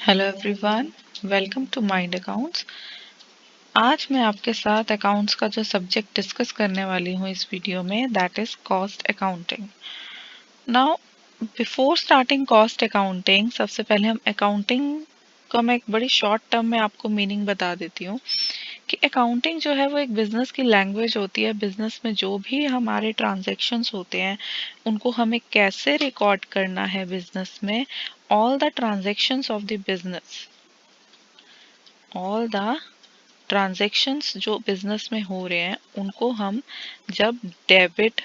Hello everyone, welcome to mind accounts. आज मैं आपके साथ अकाउंट्स का जो सब्जेक्ट डिस्कस करने वाली हूँ इस वीडियो में, that is cost accounting. Now before starting cost accounting, सबसे पहले हम अकाउंटिंग का मैं एक बड़ी शॉर्ट टर्म में आपको मीनिंग बता देती हूँ कि अकाउंटिंग जो है वो एक बिजनेस की लैंग्वेज होती है। बिजनेस में जो भी हमारे ट्रांजैक्शंस होते हैं उनको हमें कैसे रिकॉर्ड करना है बिजनेस में, all the transactions of the business, all the transactions जो बिजनेस में हो रहे हैं उनको हम जब डेबिट,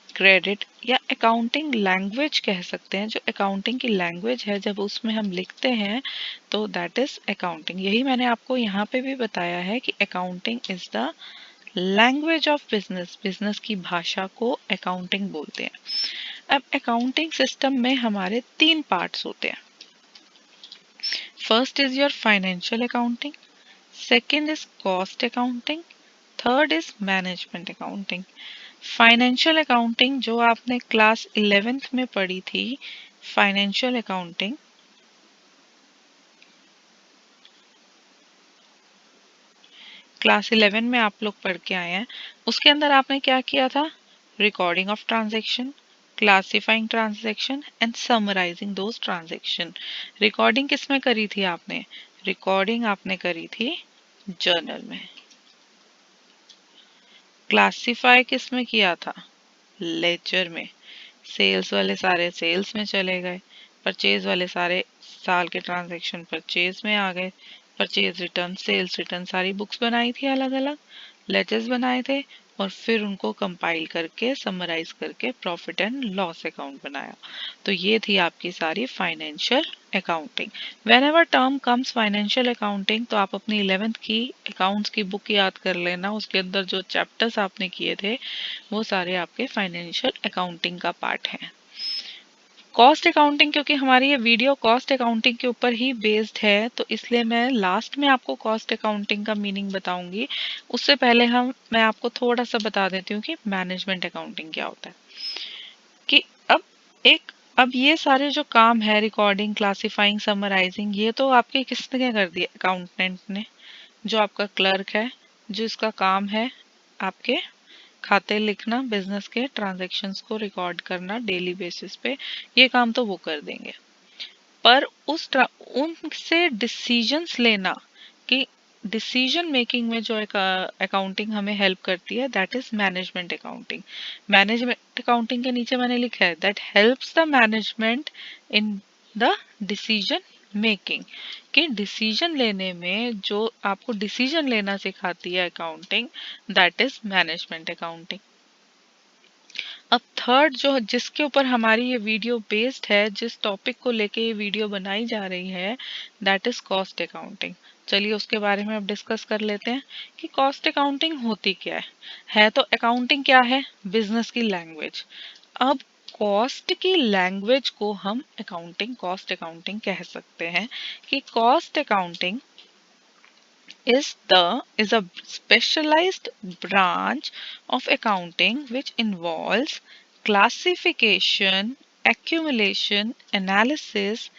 क्रेडिट या अकाउंटिंग लैंग्वेज कह सकते हैं, जो अकाउंटिंग की लैंग्वेज है जब उसमें हम लिखते हैं तो दैट इज अकाउंटिंग। यही मैंने आपको यहाँ पे भी बताया है कि accounting is the language of business. Business की भाषा को अकाउंटिंग बोलते हैं। अब अकाउंटिंग सिस्टम में हमारे तीन पार्ट्स होते हैं। First is your financial accounting, second is cost accounting, third is management accounting. Financial accounting जो आपने क्लास 11th में पढ़ी थी, फाइनेंशियल अकाउंटिंग, क्लास 11 में आप लोग पढ़ के आए हैं। उसके अंदर आपने क्या किया था? Recording of transaction, classifying transaction and summarising those transaction. Recording किस में करी थी आपने? रिकॉर्डिंग आपने करी थी जर्नल में। क्लासिफाई किस में किया था? लेजर में। सेल्स वाले सारे सेल्स में चले गए, परचेज वाले सारे साल के ट्रांजैक्शन परचेज में आ गए। परचेज रिटर्न, सेल्स रिटर्न, सारी बुक्स बनाई थी अलग अलग, लेजर्स बनाए थे, और फिर उनको कंपाइल करके समराइज करके प्रॉफिट एंड लॉस अकाउंट बनाया। तो ये थी आपकी सारी financial accounting. When ever term comes financial accounting, तो आप अपनी 11th की अकाउंट्स की बुक याद कर लेना। उसके अंदर जो चैप्टर्स आपने किए थे वो सारे आपके फाइनेंशियल अकाउंटिंग का पार्ट है। कॉस्ट अकाउंटिंग, क्योंकि हमारी ये वीडियो कॉस्ट अकाउंटिंग के ऊपर ही बेस्ड है, तो इसलिए मैं लास्ट में आपको कॉस्ट अकाउंटिंग का मीनिंग बताऊंगी। उससे पहले मैं आपको थोड़ा सा बता देती हूँ कि मैनेजमेंट अकाउंटिंग क्या होता है। कि अब एक अब ये सारे जो काम है, रिकॉर्डिंग, क्लासिफाइंग, समराइजिंग, ये तो आपके किसने कर दिया? अकाउंटेंट ने, जो आपका क्लर्क है, जो इसका काम है आपके खाते लिखना, बिजनेस के ट्रांजैक्शंस को रिकॉर्ड करना डेली बेसिस पे, ये काम तो वो कर देंगे। पर उनसे डिसीजंस लेना, कि डिसीजन मेकिंग में जो एक अकाउंटिंग हमें हेल्प करती है, that is management accounting. Management accounting के नीचे मैंने लिखा है that helps the management in the decision making, कि डिसीजन लेने में जो आपको डिसीजन लेना सिखाती है accounting, that is management accounting. अब थर्ड जो जिसके ऊपर हमारी ये वीडियो बेस्ड है, जिस टॉपिक को लेके ये वीडियो बनाई जा रही है, दैट इज कॉस्ट अकाउंटिंग। चलिए उसके बारे में अब डिस्कस कर लेते हैं कि कॉस्ट अकाउंटिंग होती क्या है। तो अकाउंटिंग क्या है? बिजनेस की लैंग्वेज। अब कॉस्ट की लैंग्वेज को हम अकाउंटिंग, कॉस्ट अकाउंटिंग कह सकते हैं। कि cost accounting is a specialized branch of accounting which involves classification, accumulation, analysis,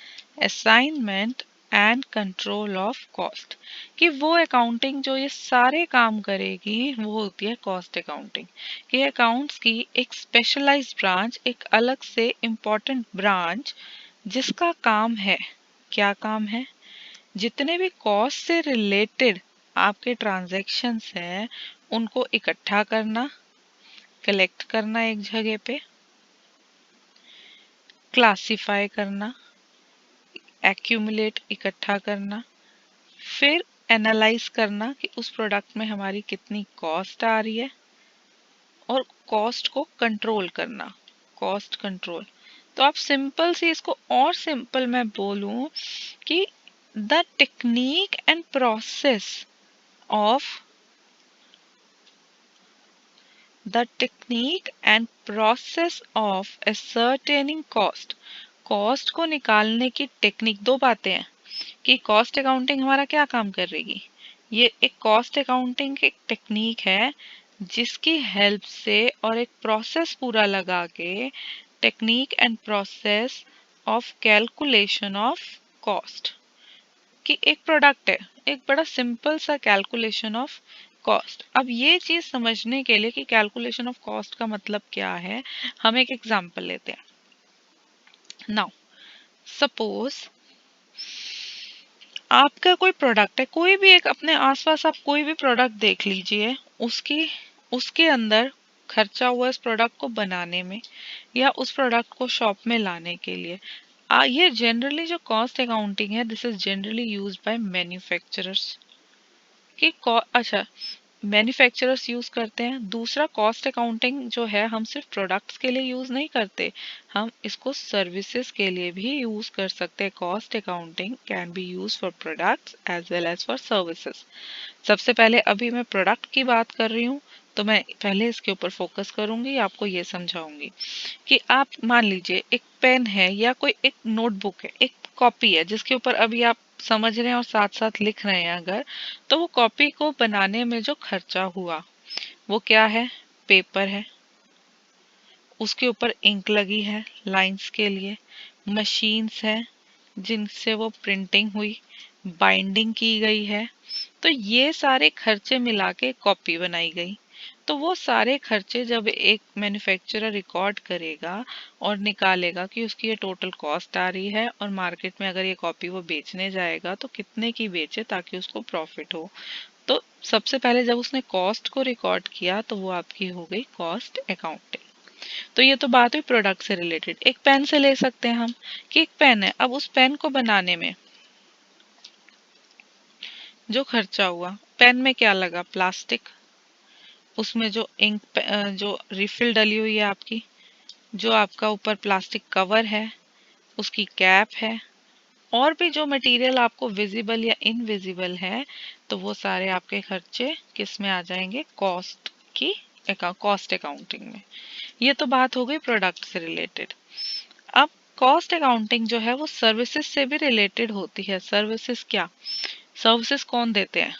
assignment and control of cost। कि वो अकाउंटिंग जो ये सारे काम करेगी वो होती है कॉस्ट अकाउंटिंग। कि अकाउंट्स की एक स्पेशलाइज्ड ब्रांच, एक अलग से इम्पोर्टेंट ब्रांच, जिसका काम है, क्या काम है? जितने भी कॉस्ट से रिलेटेड आपके ट्रांजैक्शंस हैं उनको इकट्ठा करना, कलेक्ट करना एक जगह पे, क्लासिफाई करना, एक्यूमुलेट इकट्ठा करना, फिर एनालाइज करना कि उस प्रोडक्ट में हमारी कितनी कॉस्ट आ रही है, और कॉस्ट को कंट्रोल करना, कॉस्ट कंट्रोल। तो आप सिंपल सी इसको और सिंपल मैं बोलूं कि the technique and process of the technique and process of ascertaining cost। Cost को निकालने की टेक्निक, दो बातें हैं कि कॉस्ट अकाउंटिंग हमारा क्या काम कर रही है। ये एक कॉस्ट अकाउंटिंग की टेक्निक है जिसकी हेल्प से और एक प्रोसेस पूरा लगा के, technique and process of calculation of cost, कि एक प्रोडक्ट है, एक बड़ा सिंपल सा कैलकुलेशन ऑफ कॉस्ट। अब ये चीज समझने के लिए कि कैलकुलेशन ऑफ कॉस्ट का मतलब क्या है, हम एक एग्जांपल लेते हैं। नाउ सपोज आपका कोई प्रोडक्ट है, कोई भी एक, अपने आसपास आप कोई भी प्रोडक्ट देख लीजिए, उसकी उसके अंदर खर्चा हुआ इस प्रोडक्ट को बनाने में या उस प्रोडक्ट को शॉप में लाने के लिए। ये जनरली जो कॉस्ट अकाउंटिंग है, this is generally used by manufacturers. कि अच्छा, मैन्युफैक्चरर्स यूज करते हैं। दूसरा, कॉस्ट अकाउंटिंग जो है हम सिर्फ प्रोडक्ट्स के लिए यूज नहीं करते, हम इसको सर्विसेज के लिए भी यूज कर सकते हैं। Cost accounting can be use for products as well as for services. सबसे पहले अभी मैं प्रोडक्ट की बात कर रही हूँ, तो मैं पहले इसके ऊपर फोकस करूंगी, आपको ये समझाऊंगी कि आप मान लीजिए एक पेन है या कोई एक नोटबुक है, एक कॉपी है जिसके ऊपर अभी आप समझ रहे हैं और साथ साथ लिख रहे हैं अगर, तो वो कॉपी को बनाने में जो खर्चा हुआ वो क्या है? पेपर है, उसके ऊपर इंक लगी है लाइंस के लिए, मशीन्स है जिनसे वो प्रिंटिंग हुई, बाइंडिंग की गई है। तो ये सारे खर्चे मिला के कॉपी बनाई गई। तो वो सारे खर्चे जब एक मैन्युफैक्चरर रिकॉर्ड करेगा और निकालेगा कि उसकी ये टोटल कॉस्ट आ रही है, और मार्केट में अगर ये कॉपी वो बेचने जाएगा तो कितने की बेचे ताकि उसको प्रॉफिट हो। तो सबसे पहले जब उसने कॉस्ट को रिकॉर्ड किया तो वो आपकी हो गई कॉस्ट अकाउंटिंग। तो ये तो बात हुई प्रोडक्ट से रिलेटेड। एक पेन से ले सकते हैं हम कि एक पेन है, अब उस पेन को बनाने में जो खर्चा हुआ, पेन में क्या लगा? प्लास्टिक, उसमें जो इंक जो रिफिल डली हुई है आपकी, जो आपका ऊपर प्लास्टिक कवर है, उसकी कैप है, और भी जो मटेरियल आपको विजिबल या इनविजिबल है, तो वो सारे आपके खर्चे किस में आ जाएंगे? कॉस्ट की, कॉस्ट अकाउंटिंग में। ये तो बात हो गई प्रोडक्ट से रिलेटेड। अब कॉस्ट अकाउंटिंग जो है वो सर्विसेज से भी रिलेटेड होती है। सर्विसेज क्या? सर्विसेज कौन देते हैं?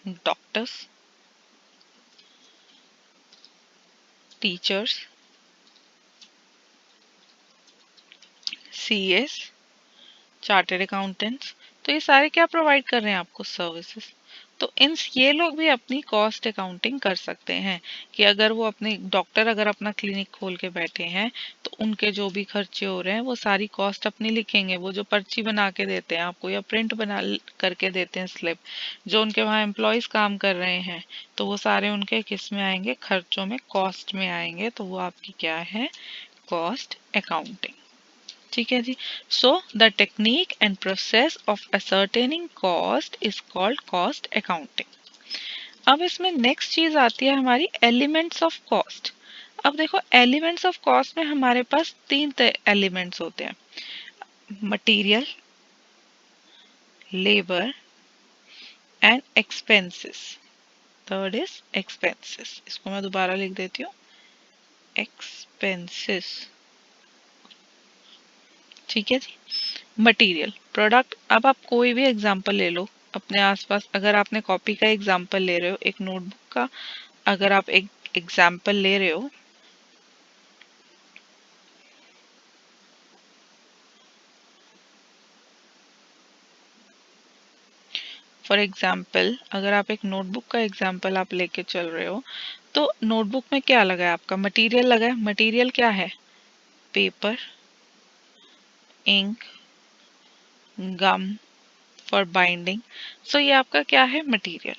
Doctors, teachers, CS, chartered accountants. तो ये सारे क्या प्रोवाइड कर रहे हैं आपको? सर्विसेज। तो इन ये लोग भी अपनी कॉस्ट अकाउंटिंग कर सकते हैं कि अगर वो अपने डॉक्टर अगर अपना क्लिनिक खोल के बैठे हैं तो उनके जो भी खर्चे हो रहे हैं वो सारी कॉस्ट अपनी लिखेंगे। वो जो पर्ची बना के देते हैं आपको या प्रिंट बना करके देते हैं स्लिप, जो उनके वहाँ एम्प्लॉयज काम कर रहे हैं, तो वो सारे उनके किस में आएंगे? खर्चों में, कॉस्ट में आएंगे। तो वो आपकी क्या है? Cost accounting. ठीक है जी। So the technique and process of ascertaining cost is called cost accounting. अब इसमें नेक्स्ट चीज आती है हमारी एलिमेंट्स ऑफ कॉस्ट। अब देखो, एलिमेंट्स ऑफ कॉस्ट में हमारे पास तीन एलिमेंट्स होते हैं: material, labour and expenses. Third is expenses. इसको मैं दोबारा लिख देती हूँ, एक्सपेंसेस। ठीक है जी। Material, product. अब आप कोई भी एग्जांपल ले लो अपने आसपास। अगर आपने कॉपी का एग्जांपल ले रहे हो, एक नोटबुक का अगर आप एक एग्जांपल ले रहे हो, फॉर एग्जांपल अगर आप एक नोटबुक का एग्जांपल आप लेके चल रहे हो, तो नोटबुक में क्या लगा है? आपका मटेरियल लगा है। मटेरियल क्या है? Paper, ink, gum for binding. So ये आपका क्या है? मटेरियल।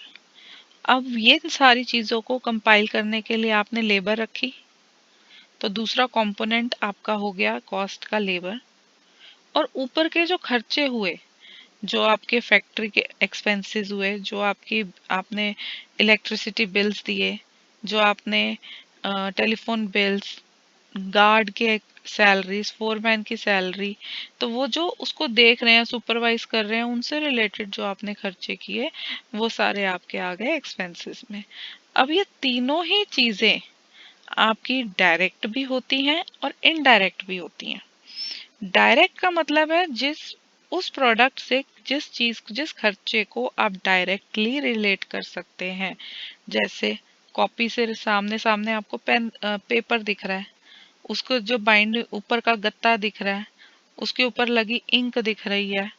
अब ये सारी चीजों को कंपाइल करने के लिए आपने लेबर रखी, तो दूसरा कंपोनेंट आपका हो गया कॉस्ट का लेबर। और ऊपर के जो खर्चे हुए, जो आपके फैक्ट्री के एक्सपेंसेस हुए, जो आपकी आपने इलेक्ट्रिसिटी बिल्स दिए, जो आपने टेलीफोन बिल्स, गार्ड के सैलरीज, फोरमैन की सैलरी, तो वो जो उसको देख रहे हैं, सुपरवाइज कर रहे हैं, उनसे रिलेटेड जो आपने खर्चे किए वो सारे आपके आ गए एक्सपेंसेस में। अब ये तीनों ही चीजें आपकी डायरेक्ट भी होती हैं और इनडायरेक्ट भी होती हैं। डायरेक्ट का मतलब है जिस उस प्रोडक्ट से जिस चीज, जिस खर्चे को आप डायरेक्टली रिलेट कर सकते हैं। जैसे कॉपी से सामने सामने आपको पेन पेपर दिख रहा है, उसको जो बाइंड ऊपर का गत्ता दिख रहा है, उसके ऊपर लगी इंक दिख रही है,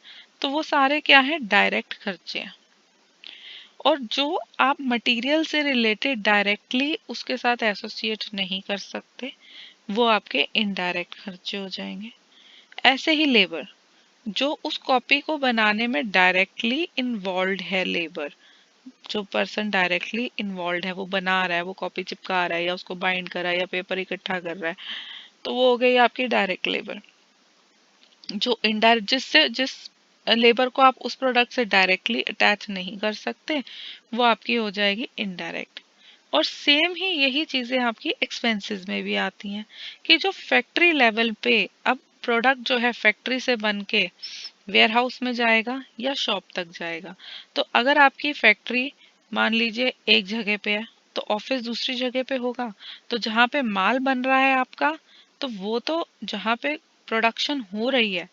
तो वो सारे क्या है, डायरेक्ट खर्चे हैं। और जो आप मटेरियल से रिलेटेड डायरेक्टली उसके साथ एसोसिएट नहीं कर सकते, वो आपके इनडायरेक्ट खर्चे हो जाएंगे। ऐसे ही लेबर, जो उस कॉपी को बनाने में डायरेक्टली इन्वॉल्व है, लेबर जो पर्सन डायरेक्टली इन्वॉल्व है, वो बना रहा है, वो कॉपी चिपका रहा है या उसको बाइंड कर रहा है या पेपर इकट्ठा कर रहा है, तो वो हो गई आपकी डायरेक्ट लेबर। जो इनडायरेक्ट, जिस लेबर को आप उस प्रोडक्ट से डायरेक्टली अटैच नहीं कर सकते, वो आपकी हो जाएगी इनडायरेक्ट। और सेम ही यही चीजें आपकी एक्सपेंसेस में भी आती हैं, कि जो फैक्ट्री लेवल पे अब प्रोडक्ट जो है फैक्ट्री से बन के वेयर हाउस में जाएगा या शॉप तक जाएगा। तो अगर आपकी फैक्ट्री मान लीजिए एक जगह पे है, तो ऑफिस दूसरी जगह पे होगा। तो जहाँ पे माल बन रहा है आपका, तो वो तो जहाँ पे प्रोडक्शन हो रही है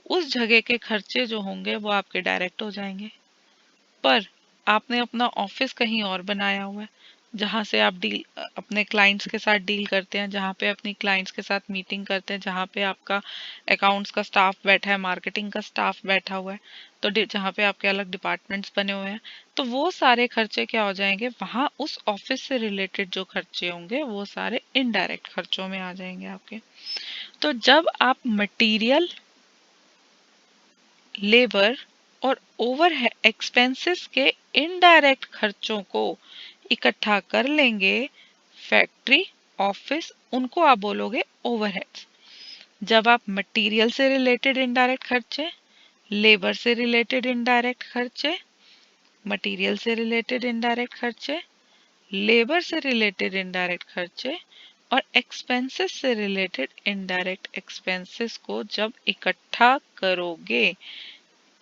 उस जगह के खर्चे जो होंगे वो आपके डायरेक्ट हो जाएंगे। पर आपने अपना ऑफिस कहीं और बनाया हुआ है, जहाँ से आप अपने क्लाइंट्स के साथ डील करते हैं, जहाँ पे अपनी क्लाइंट्स के साथ मीटिंग करते हैं, जहाँ पे आपका अकाउंट्स का स्टाफ बैठा है, मार्केटिंग का स्टाफ बैठा हुआ है, तो जहाँ पे आपके अलग डिपार्टमेंट्स बने हुए हैं, तो वो सारे खर्चे क्या हो जाएंगे, वहाँ उस ऑफिस से रिलेटेड जो खर्चे होंगे वो सारे इनडायरेक्ट खर्चों में आ जाएंगे आपके। तो जब आप मटेरियल, लेबर और ओवर एक्सपेंसेस के इनडायरेक्ट खर्चों को इकट्ठा कर लेंगे, फैक्ट्री, ऑफिस, उनको आप बोलोगे ओवरहेड्स। जब आप मटेरियल से रिलेटेड इनडायरेक्ट खर्चे, लेबर से रिलेटेड इनडायरेक्ट खर्चे, मटेरियल से रिलेटेड इनडायरेक्ट खर्चे, लेबर से रिलेटेड इनडायरेक्ट खर्चे और एक्सपेंसेस से रिलेटेड इनडायरेक्ट एक्सपेंसेस को जब इकट्ठा करोगे,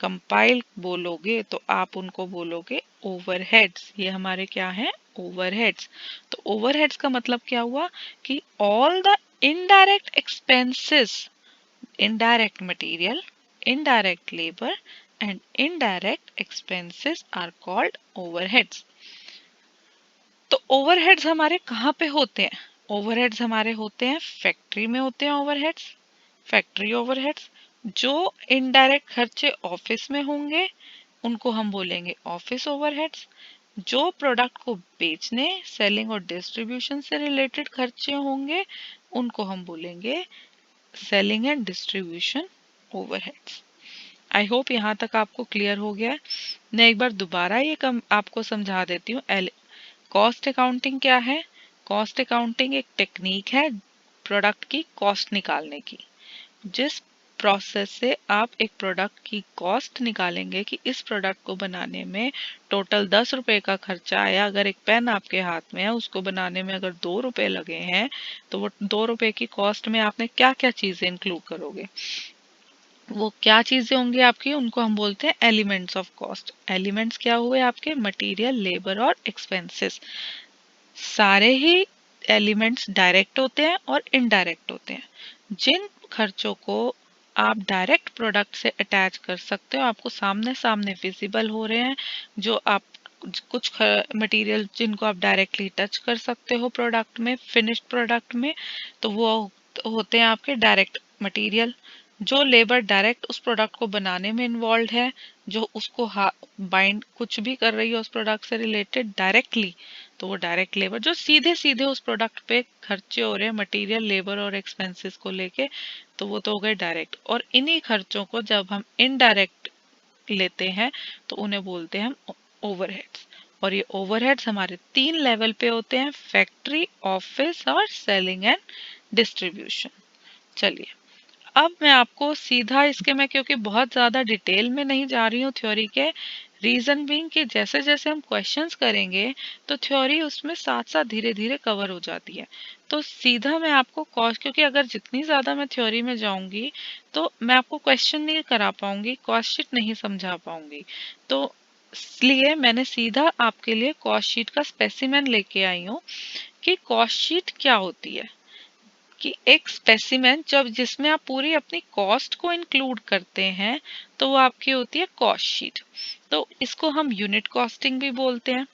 कंपाइल बोलोगे, तो आप उनको बोलोगे ओवरहेड्स। ये हमारे क्या है, ओवरहेड्स। तो ओवरहेड्स का मतलब क्या हुआ, कि all the indirect expenses, indirect material, indirect labor and indirect expenses are called overheads। तो ओवरहेड्स हमारे कहाँ पे होते हैं, ओवरहेड्स हमारे होते हैं फैक्ट्री में होते हैं ओवरहेड्स, फैक्ट्री ओवरहेड्स। जो इनडायरेक्ट खर्चे ऑफिस में होंगे उनको हम बोलेंगे ऑफिस ओवरहेड्स। जो प्रोडक्ट को बेचने, सेलिंग और डिस्ट्रीब्यूशन से रिलेटेड खर्चे होंगे उनको हम बोलेंगे selling and distribution overheads. I hope यहाँ तक आपको क्लियर हो गया है। मैं एक बार दोबारा ये आपको समझा देती हूँ। कॉस्ट अकाउंटिंग क्या है? कॉस्ट अकाउंटिंग एक टेक्निक है प्रोडक्ट की कॉस्ट निकालने की। जिस प्रोसेस से आप एक प्रोडक्ट की कॉस्ट निकालेंगे कि इस प्रोडक्ट को बनाने में टोटल 10 रुपए का खर्चा आया, अगर एक पेन आपके हाथ में है उसको बनाने में अगर 2 रुपए लगे हैं, तो वो 2 रुपए की कॉस्ट में आपने क्या क्या चीजें इंक्लूड करोगे, वो क्या चीजें होंगी आपकी, उनको हम बोलते हैं एलिमेंट्स ऑफ कॉस्ट। एलिमेंट्स क्या हुए आपके, मटेरियल, लेबर और एक्सपेंसेस। सारे ही एलिमेंट्स डायरेक्ट होते हैं और इनडायरेक्ट होते हैं। जिन खर्चों को आप डायरेक्ट प्रोडक्ट से अटैच कर सकते हो, आपको सामने सामने विजिबल हो रहे हैं, जो आप कुछ मटेरियल जिनको आप डायरेक्टली टच कर सकते हो प्रोडक्ट में, फिनिश्ड प्रोडक्ट में, तो वो होते हैं आपके डायरेक्ट मटेरियल। जो लेबर डायरेक्ट उस प्रोडक्ट को बनाने में इन्वॉल्व है, जो उसको बाइंड कुछ भी कर रही है उस प्रोडक्ट से रिलेटेड डायरेक्टली, तो वो डायरेक्ट लेबर। जो सीधे सीधे उस प्रोडक्ट पे खर्चे हो रहे हैं मटेरियल, लेबर और एक्सपेंसेस को लेके, तो वो तो हो गए डायरेक्ट। और इन्हीं खर्चों को जब हम इनडायरेक्ट लेते हैं तो उन्हें बोलते हैं हम ओवरहेड्स। और ये ओवरहेड्स हमारे 3 लेवल पे होते हैं, फैक्ट्री, ऑफिस और सेलिंग एंड डिस्ट्रीब्यूशन। चलिए अब मैं आपको सीधा इसके, मैं क्योंकि बहुत ज़्यादा डिटेल में नहीं जा रही हूँ थ्योरी के, रीज़न बीइंग कि जैसे जैसे हम क्वेश्चंस करेंगे तो थ्योरी उसमें साथ साथ धीरे धीरे कवर हो जाती है। तो सीधा मैं आपको कॉस्ट, क्योंकि अगर जितनी ज़्यादा मैं थ्योरी में जाऊंगी तो मैं आपको क्वेश्चन नहीं करा पाऊंगी, कॉस्ट शीट नहीं समझा पाऊंगी। तो इसलिए मैंने सीधा आपके लिए कॉस्ट शीट का स्पेसिमेन लेके आई हूँ कि कॉस्ट शीट क्या होती है। कि एक स्पेसिमेन जब जिसमें आप पूरी अपनी कॉस्ट को इंक्लूड करते हैं तो वो आपकी होती है कॉस्ट शीट। तो इसको हम यूनिट कॉस्टिंग भी बोलते हैं।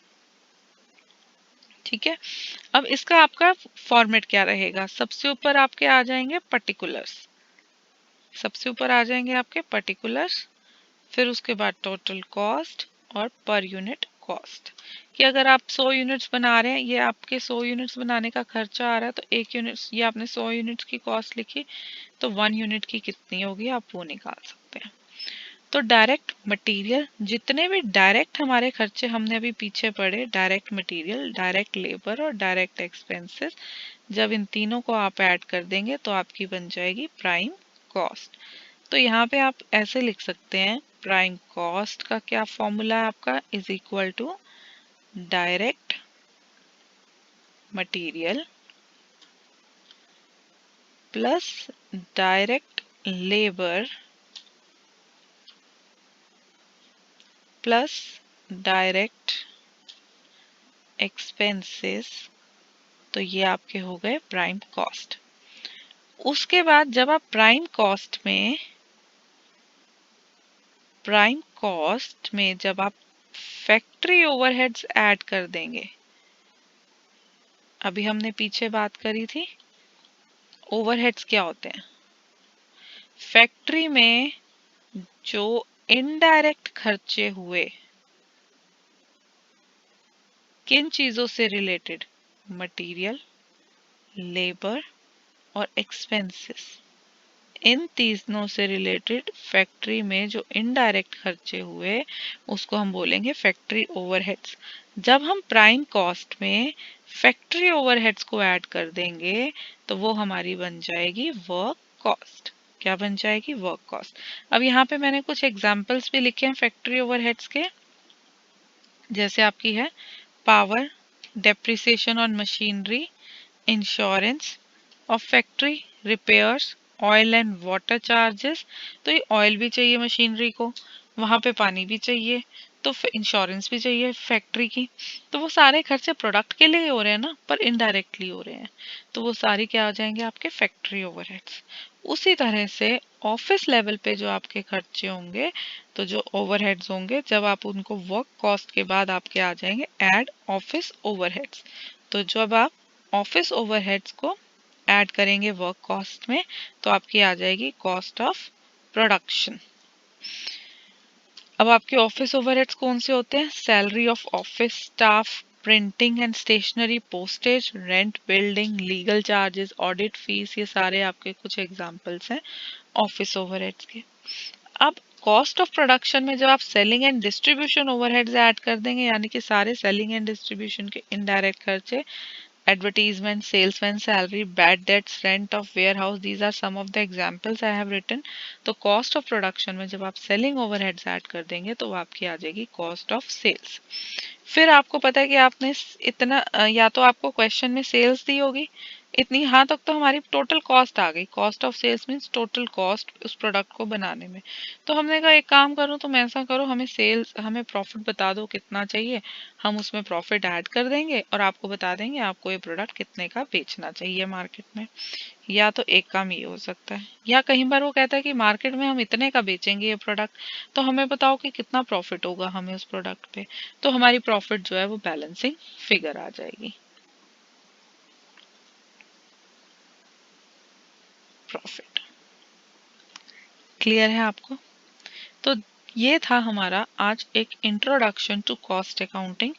ठीक है, अब इसका आपका फॉर्मेट क्या रहेगा, सबसे ऊपर आपके आ जाएंगे पर्टिकुलर्स, सबसे ऊपर आ जाएंगे आपके पर्टिकुलर्स, फिर उसके बाद टोटल कॉस्ट और पर यूनिट कॉस्ट, कि अगर आप 100 यूनिट्स बना रहे हैं, ये आपके 100 यूनिट्स बनाने का खर्चा आ रहा है, तो 1 यूनिट्स, ये आपने 100 यूनिट्स की कॉस्ट लिखी, तो 1 यूनिट की कितनी होगी आप वो निकाल सकते हैं। तो डायरेक्ट मटेरियल, जितने भी डायरेक्ट हमारे खर्चे हमने अभी पीछे पढ़े, डायरेक्ट मटेरियल, डायरेक्ट लेबर और डायरेक्ट एक्सपेंसेस, जब इन तीनों को आप ऐड कर देंगे तो आपकी बन जाएगी प्राइम कॉस्ट। तो यहाँ पे आप ऐसे लिख सकते हैं, प्राइम कॉस्ट का क्या फॉर्मूला है आपका, is equal to direct material plus direct labour plus direct expenses. तो ये आपके हो गए प्राइम कॉस्ट। उसके बाद जब आप प्राइम कॉस्ट में जब आप फैक्ट्री ओवरहेड्स ऐड कर देंगे, अभी हमने पीछे बात करी थी ओवरहेड्स क्या होते हैं, फैक्ट्री में जो इनडायरेक्ट खर्चे हुए किन चीजों से रिलेटेड, मटेरियल, लेबर और एक्सपेंसेस, इन तीनों से रिलेटेड फैक्ट्री में जो इनडायरेक्ट खर्चे हुए उसको हम बोलेंगे फैक्ट्री ओवरहेड्स। जब हम प्राइम कॉस्ट में फैक्ट्री ओवरहेड्स को ऐड कर देंगे तो वो हमारी बन जाएगी वर्क कॉस्ट। क्या बन जाएगी, वर्क कॉस्ट। अब यहाँ पे मैंने कुछ एग्जांपल्स भी लिखे हैं फैक्ट्री ओवरहेड्स के, जैसे आपकी है power, depreciation on machinery, insurance of factory, repairs, oil and water charges. तो ये ऑयल भी चाहिए मशीनरी को, वहां पे पानी भी चाहिए, तो इंश्योरेंस भी चाहिए फैक्ट्री की। तो वो सारे खर्चे प्रोडक्ट के लिए ही हो रहे हैं ना, पर इनडायरेक्टली हो रहे हैं, तो वो सारी क्या हो जाएंगे आपके फैक्ट्री ओवरहेड्स। उसी तरह से ऑफिस लेवल पे जो आपके खर्चे होंगे, तो जो ओवरहेड्स होंगे, जब आप उनको वर्क कॉस्ट के बाद आपके आ जाएंगे एड ऑफिस ओवरहेड्स। तो जब आप ऑफिस ओवरहेड्स को ऐड करेंगे वर्क कॉस्ट में तो आपकी आ जाएगी कॉस्ट ऑफ प्रोडक्शन। अब आपके ऑफिस ओवरहेड्स कौन से होते हैं, salary of office staff, printing and stationery, postage, rent, building, legal charges, audit fees, ये सारे आपके कुछ एग्जांपल्स हैं ऑफिस ओवरहेड्स के। अब कॉस्ट ऑफ प्रोडक्शन में जब आप selling and distribution overheads add कर देंगे, यानी कि सारे सेलिंग एंड डिस्ट्रीब्यूशन के इनडायरेक्ट खर्चे, advertisement, salesman salary, bad debts, rent of warehouse, these are some of the examples I have written। तो cost of production में जब आप selling overheads ऐड कर देंगे तो वो आपकी आ जाएगी cost of sales। फिर आपको पता है कि आपने इतना या तो आपको क्वेश्चन में सेल्स दी होगी इतनी, हाँ तक तो हमारी टोटल कॉस्ट आ गई। Cost of sales means total cost उस प्रोडक्ट को बनाने में। तो हमने कहा एक काम करो, तुम ऐसा करो, हमें प्रॉफिट बता दो कितना चाहिए, हम उसमें प्रॉफिट ऐड कर देंगे और आपको बता देंगे आपको ये प्रोडक्ट कितने का बेचना चाहिए मार्केट में। या तो एक काम ये हो सकता है, या कहीं बार वो कहता है कि मार्केट में हम इतने का बेचेंगे ये प्रोडक्ट, तो हमें बताओ कि कितना प्रॉफिट होगा हमें उस प्रोडक्ट पे। तो हमारी प्रॉफिट जो है वो बैलेंसिंग फिगर आ जाएगी, प्रॉफिट। क्लियर है आपको? तो ये था हमारा आज एक इंट्रोडक्शन टू कॉस्ट अकाउंटिंग,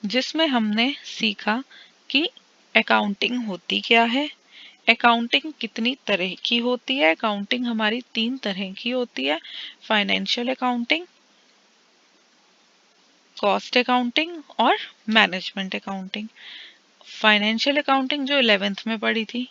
जिसमें हमने सीखा कि अकाउंटिंग होती क्या है, अकाउंटिंग कितनी तरह की होती है। अकाउंटिंग हमारी 3 तरह की होती है, फाइनेंशियल अकाउंटिंग, कॉस्ट अकाउंटिंग और मैनेजमेंट अकाउंटिंग। फाइनेंशियल अकाउंटिंग जो 11th में पढ़ी थी,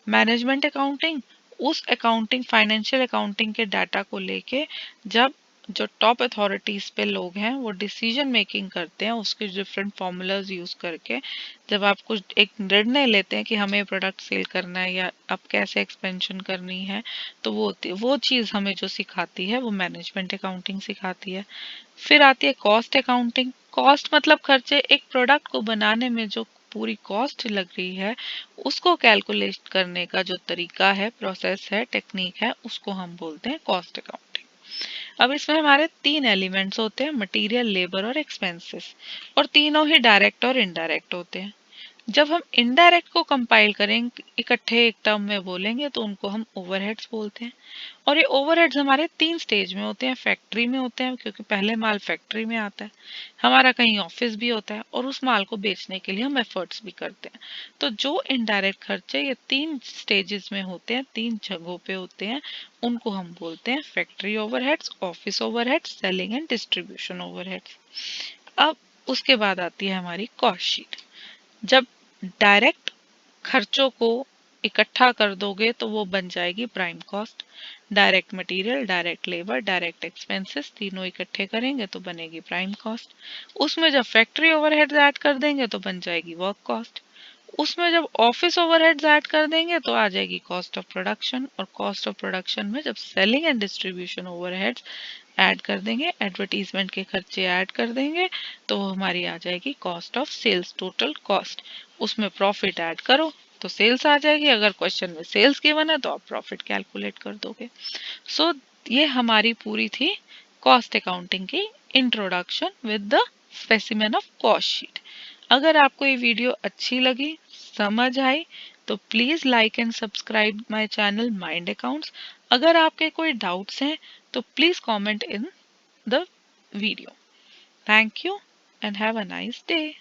मैनेजमेंट अकाउंटिंग उस अकाउंटिंग फाइनेंशियल अकाउंटिंग के डाटा को लेके जब जो टॉप अथॉरिटीज पे लोग हैं वो डिसीजन मेकिंग करते हैं उसके डिफरेंट फॉर्मूलाज यूज करके, जब आप कुछ एक निर्णय लेते हैं कि हमें प्रोडक्ट सेल करना है या अब कैसे एक्सपेंशन करनी है, तो वो चीज़ हमें जो सिखाती है वो मैनेजमेंट अकाउंटिंग सिखाती है। फिर आती है कॉस्ट अकाउंटिंग। कॉस्ट मतलब खर्चे, एक प्रोडक्ट को बनाने में जो पूरी कॉस्ट लग रही है उसको कैलकुलेट करने का जो तरीका है, प्रोसेस है, टेक्निक है, उसको हम बोलते हैं कॉस्ट अकाउंटिंग। अब इसमें हमारे 3 एलिमेंट्स होते हैं, मटेरियल, लेबर और एक्सपेंसेस, और तीनों ही डायरेक्ट और इनडायरेक्ट होते हैं। जब हम इनडायरेक्ट को कंपाइल करेंगे, इकट्ठे एक टर्म में बोलेंगे, तो उनको हम ओवरहेड्स बोलते हैं। और ये ओवरहेड्स हमारे 3 स्टेज में होते हैं। फैक्ट्री में होते हैं क्योंकि पहले माल फैक्ट्री में आता है, हमारा कहीं ऑफिस भी होता है, और उस माल को बेचने के लिए हम एफर्ट्स भी करते हैं। तो जो इनडायरेक्ट खर्चे ये 3 स्टेजेस में होते हैं, 3 जगहों पे होते हैं, उनको हम बोलते हैं factory overheads, office overheads, selling and distribution overheads. अब उसके बाद आती है हमारी कॉस्ट शीट। जब डायरेक्ट खर्चों को इकट्ठा कर दोगे तो वो बन जाएगी prime cost. Direct material, direct labour, direct expenses तीनों इकट्ठे करेंगे तो बनेगी प्राइम कॉस्ट। उसमें जब फैक्ट्री ओवरहेड्स ऐड कर देंगे तो बन जाएगी वर्क कॉस्ट। उसमें जब ऑफिस ओवरहेड्स ऐड कर देंगे तो आ जाएगी कॉस्ट ऑफ प्रोडक्शन। और कॉस्ट ऑफ प्रोडक्शन में जब selling and distribution overheads add कर देंगे, एडवर्टीजमेंट के खर्चे ऐड कर देंगे, तो हमारी आ जाएगी cost of sales, total cost. उसमें प्रॉफिट ऐड करो तो सेल्स आ जाएगी। अगर क्वेश्चन में सेल्स गिवन है तो आप प्रॉफिट कैलकुलेट कर दोगे। सो ये हमारी पूरी थी कॉस्ट अकाउंटिंग की introduction with the specimen of cost sheet. अगर आपको ये वीडियो अच्छी लगी, समझ आई, तो please like and subscribe my channel mind accounts. अगर आपके कोई डाउट्स हैं तो please comment in the video. Thank you and have a nice day.